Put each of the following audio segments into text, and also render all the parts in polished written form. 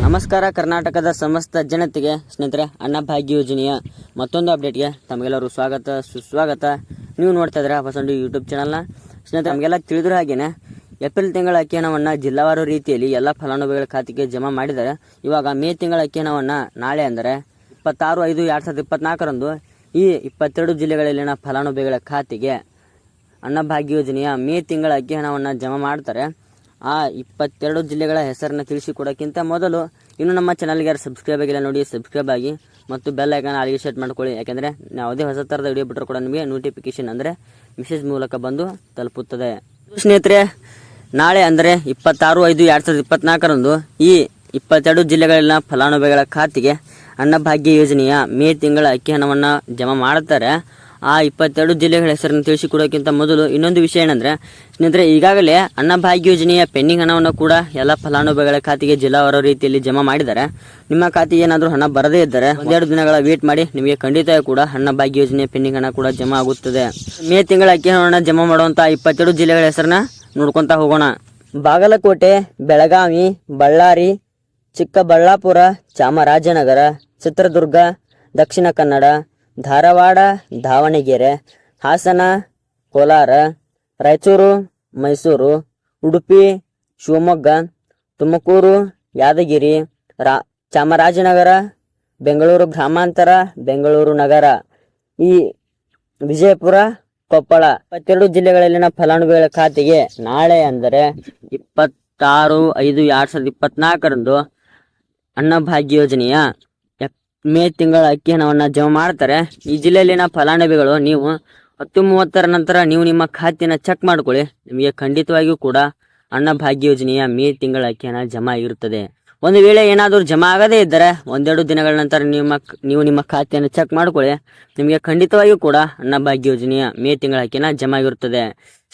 ನಮಸ್ಕಾರ ಕರ್ನಾಟಕದ ಸಮಸ್ತ ಜನತೆಗೆ ಸ್ನೇಹಿತರೆ, ಅನ್ನಭಾಗ್ಯ ಯೋಜನೆಯ ಮತ್ತೊಂದು ಅಪ್ಡೇಟ್ಗೆ ತಮಗೆಲ್ಲರೂ ಸ್ವಾಗತ ಸುಸ್ವಾಗತ. ನೀವು ನೋಡ್ತಾ ಇದ್ದೀರಾ ಹೊಸೊಂದು ಯೂಟ್ಯೂಬ್ ಚಾನಲ್ನ. ಸ್ನೇಹಿತರೆ, ನಮಗೆಲ್ಲ ತಿಳಿದಿರೋ ಹಾಗೇನೆ ಏಪ್ರಿಲ್ ತಿಂಗಳ ಅಕ್ಕಿ ಹಣವನ್ನು ಜಿಲ್ಲಾವಾರು ರೀತಿಯಲ್ಲಿ ಎಲ್ಲ ಫಲಾನುಭವಿಗಳ ಖಾತೆಗೆ ಜಮಾ ಮಾಡಿದ್ದಾರೆ. ಇವಾಗ ಮೇ ತಿಂಗಳ ಅಕ್ಕಿ ಹಣವನ್ನು ನಾಳೆ ಅಂದರೆ 26/5/2024ರಂದು ಈ 22 ಜಿಲ್ಲೆಗಳಲ್ಲಿನ ಫಲಾನುಭವಿಗಳ ಖಾತೆಗೆ ಅನ್ನಭಾಗ್ಯ ಯೋಜನೆಯ ಮೇ ತಿಂಗಳ ಅಕ್ಕಿ ಹಣವನ್ನು ಜಮಾ ಮಾಡ್ತಾರೆ. ಆ 22 ಜಿಲ್ಲೆಗಳ ಹೆಸರನ್ನು ತಿಳಿಸಿಕೊಡೋಕ್ಕಿಂತ ಮೊದಲು ಇನ್ನು ನಮ್ಮ ಚಾನಲ್ಗೆ ಯಾರು ಸಬ್ಸ್ಕ್ರೈಬ್ ಆಗಿಲ್ಲ ನೋಡಿ, ಸಬ್ಸ್ಕ್ರೈಬ್ ಆಗಿ ಮತ್ತು ಬೆಲ್ ಐಕಾನ್ ಆಲ್ಗೆ ಸೆಟ್ ಮಾಡ್ಕೊಳ್ಳಿ. ಯಾಕೆಂದರೆ ಯಾವುದೇ ಹೊಸ ಥರದ ವಿಡಿಯೋ ಬಿಟ್ಟರು ಕೂಡ ನಿಮಗೆ ನೋಟಿಫಿಕೇಶನ್ ಅಂದರೆ ಮೆಸೇಜ್ ಮೂಲಕ ಬಂದು ತಲುಪುತ್ತದೆ. ಸ್ನೇಹಿತರೆ, ನಾಳೆ ಅಂದರೆ 26/5/2024ರಂದು ಈ 22 ಜಿಲ್ಲೆಗಳಲ್ಲಿನ ಫಲಾನುಭವಿಗಳ ಖಾತೆಗೆ ಅನ್ನಭಾಗ್ಯ ಯೋಜನೆಯ ಮೇ ತಿಂಗಳ ಅಕ್ಕಿ ಹಣವನ್ನು ಜಮಾ ಮಾಡುತ್ತಾರೆ. ಆ 22 ಜಿಲ್ಲೆಗಳ ಹೆಸರನ್ನು ತಿಳಿಸಿಕೊಡೋಕ್ಕಿಂತ ಮೊದಲು ಇನ್ನೊಂದು ವಿಷಯ ಏನಂದರೆ, ಸ್ನೇಹಿತರೆ, ಈಗಾಗಲೇ ಅನ್ನಭಾಗ್ಯ ಯೋಜನೆಯ ಪೆಂಡಿಂಗ್ ಹಣವನ್ನು ಕೂಡ ಎಲ್ಲ ಫಲಾನುಭವಿಗಳ ಖಾತೆಗೆ ಜಿಲ್ಲಾವಾರು ರೀತಿಯಲ್ಲಿ ಜಮಾ ಮಾಡಿದ್ದಾರೆ. ನಿಮ್ಮ ಖಾತೆಗೆ ಏನಾದರೂ ಹಣ ಬರದೇ ಇದ್ದರೆ 1-2 ದಿನಗಳ ವೇಟ್ ಮಾಡಿ, ನಿಮಗೆ ಖಂಡಿತ ಕೂಡ ಅನ್ನಭಾಗ್ಯ ಯೋಜನೆಯ ಪೆಂಡಿಂಗ್ ಹಣ ಕೂಡ ಜಮಾ ಆಗುತ್ತದೆ. ಮೇ ತಿಂಗಳ ಅಕ್ಕಿ ಹಣವನ್ನು ಜಮಾ ಮಾಡುವಂಥ 22 ಜಿಲ್ಲೆಗಳ ಹೆಸರನ್ನ ನೋಡ್ಕೊತಾ ಹೋಗೋಣ. ಬಾಗಲಕೋಟೆ, ಬೆಳಗಾವಿ, ಬಳ್ಳಾರಿ, ಚಿಕ್ಕಬಳ್ಳಾಪುರ, ಚಾಮರಾಜನಗರ, ಚಿತ್ರದುರ್ಗ, ದಕ್ಷಿಣ ಕನ್ನಡ, ಧಾರವಾಡ, ದಾವಣಗೆರೆ, ಹಾಸನ, ಕೋಲಾರ, ರಾಯಚೂರು, ಮೈಸೂರು, ಉಡುಪಿ, ಶಿವಮೊಗ್ಗ, ತುಮಕೂರು, ಯಾದಗಿರಿ, ಚಾಮರಾಜನಗರ, ಬೆಂಗಳೂರು ಗ್ರಾಮಾಂತರ, ಬೆಂಗಳೂರು ನಗರ, ಈ ವಿಜಯಪುರ, ಕೊಪ್ಪಳ 22 ಜಿಲ್ಲೆಗಳಲ್ಲಿನ ಫಲಾನುಭವಿಗಳ ಖಾತೆಗೆ ನಾಳೆ ಅಂದರೆ 26/5/2024ರಂದು ಅನ್ನಭಾಗ್ಯ ಯೋಜನೆಯ ಮೇ ತಿಂಗಳ ಅಕ್ಕಿ ಹಣವನ್ನು ಜಮಾ ಮಾಡ್ತಾರೆ. ಈ ಜಿಲ್ಲೆಯಲ್ಲಿನ ಫಲಾನುಭವಿಗಳು ನೀವು 10:30 ನಂತರ ನೀವು ನಿಮ್ಮ ಖಾತೆಯನ್ನು ಚೆಕ್ ಮಾಡ್ಕೊಳ್ಳಿ. ನಿಮಗೆ ಖಂಡಿತವಾಗಿಯೂ ಕೂಡ ಅನ್ನಭಾಗ್ಯ ಯೋಜನೆಯ ಮೇ ತಿಂಗಳ ಅಕ್ಕಿ ಹಣ ಜಮಾ ಇರುತ್ತದೆ. ಒಂದು ವೇಳೆ ಏನಾದರೂ ಜಮಾ ಆಗದೇ ಇದ್ದರೆ 1-2 ದಿನಗಳ ನಂತರ ನೀವು ನಿಮ್ಮ ಖಾತೆಯನ್ನು ಚೆಕ್ ಮಾಡ್ಕೊಳ್ಳಿ. ನಿಮಗೆ ಖಂಡಿತವಾಗಿಯೂ ಕೂಡ ಅನ್ನಭಾಗ್ಯ ಯೋಜನೆಯ ಮೇ ತಿಂಗಳ ಅಕ್ಕಿ ಹಣ ಜಮಾ ಆಗಿರುತ್ತದೆ.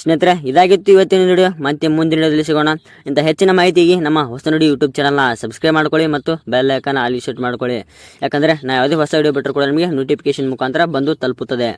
ಸ್ನೇಹಿತರೆ, ಇದಾಗಿತ್ತು ಇವತ್ತಿನ ವಿಡಿಯೋ. ಮತ್ತೆ ಮುಂದಿನ ವಿಡಿಯೋದಲ್ಲಿ ಸಿಗೋಣ. ಇಂಥ ಹೆಚ್ಚಿನ ಮಾಹಿತಿಗೆ ನಮ್ಮ ಹೊಸ ನುಡಿ ಯೂಟ್ಯೂಬ್ ಚಾನಲ್ನ ಸಬ್ಸ್ಕ್ರೈಬ್ ಮಾಡ್ಕೊಳ್ಳಿ ಮತ್ತು ಬೆಲ್ ಐಕಾನ್ ಆಲ್ ಸೆಟ್ ಮಾಡ್ಕೊಳ್ಳಿ. ಯಾಕಂದರೆ ನಾವು ಯಾವುದೇ ಹೊಸ ವಿಡಿಯೋ ಬಿಟ್ಟರು ಕೂಡ ನಿಮಗೆ ನೋಟಿಫಿಕೇಶನ್ ಮುಖಾಂತರ ಬಂದು ತಲುಪುತ್ತದೆ.